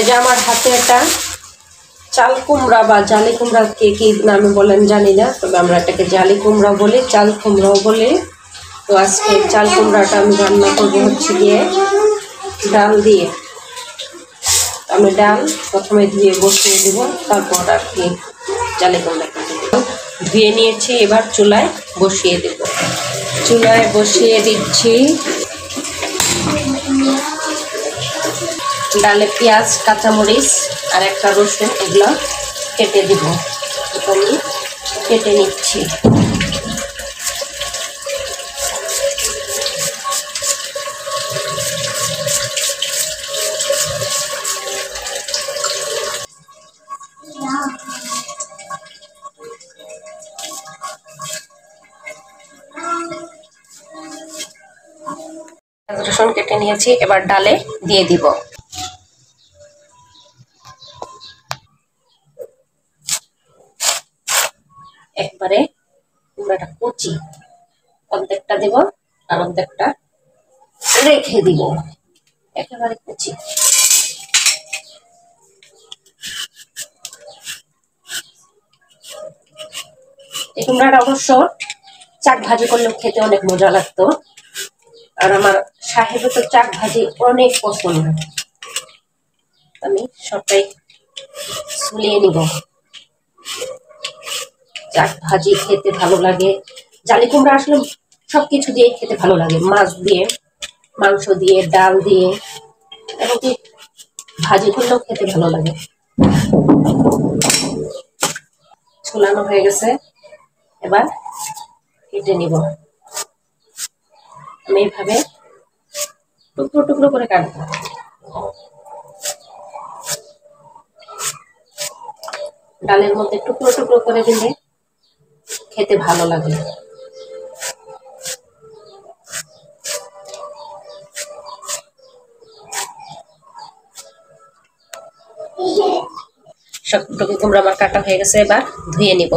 এই যে আমার হাতে একটা চাল কুমড়া বা জালি কুমড়া কে কি নামে বলেন জানি না, তবে আমরা এটাকে জালি কুমড়া বলি, চাল কুমড়াও বলি। তো আজকে চাল কুমড়াটা আমি রান্না করবো হচ্ছে গিয়ে ডাল দিয়ে। আমি ডাল প্রথমে ধুয়ে বসিয়ে দেব, তারপর আর কি জালি কুমড়াটা ধুয়ে নিয়েছি। এবার চুলায় বসিয়ে দেব। চুলায় বসিয়ে দিচ্ছি। ডালে পেঁয়াজ, কাঁচামরিচ আর একটা রসুন এগুলো কেটে দিব। আমি কেটে নিচ্ছি। রসুন কেটে নিয়েছি, এবার ডালে দিয়ে দিব। একবারে পুরোটা কুচি, অর্ধেকটা দেব আর অর্ধেকটা রেখে দিব। একেবারে কুচি। এই কুমড়াটা অবশ্য চাক ভাজি করলেও খেতে অনেক মজা লাগতো। আর আমার সাহেবের তো চাক ভাজি অনেক পছন্দ। আমি সবটাই ছুলিয়ে নিব। চাক ভাজি খেতে ভালো লাগে। জালি কুমড়া আসলে সবকিছু দিয়ে খেতে ভালো লাগে, মাছ দিয়ে, মাংস দিয়ে, ডাল দিয়ে, এমনকি ভাজি করলেও খেতে ভালো লাগে। ছোলানো হয়ে গেছে, এবার কেটে নিব। আমি এইভাবে টুকরো টুকরো করে কাটবো। ডালের মধ্যে টুকরো টুকরো করে দিলে খেতে ভালো লাগে। সব টুকরো কুমড়া আমার কাটা হয়ে গেছে, এবার ধুয়ে নিব।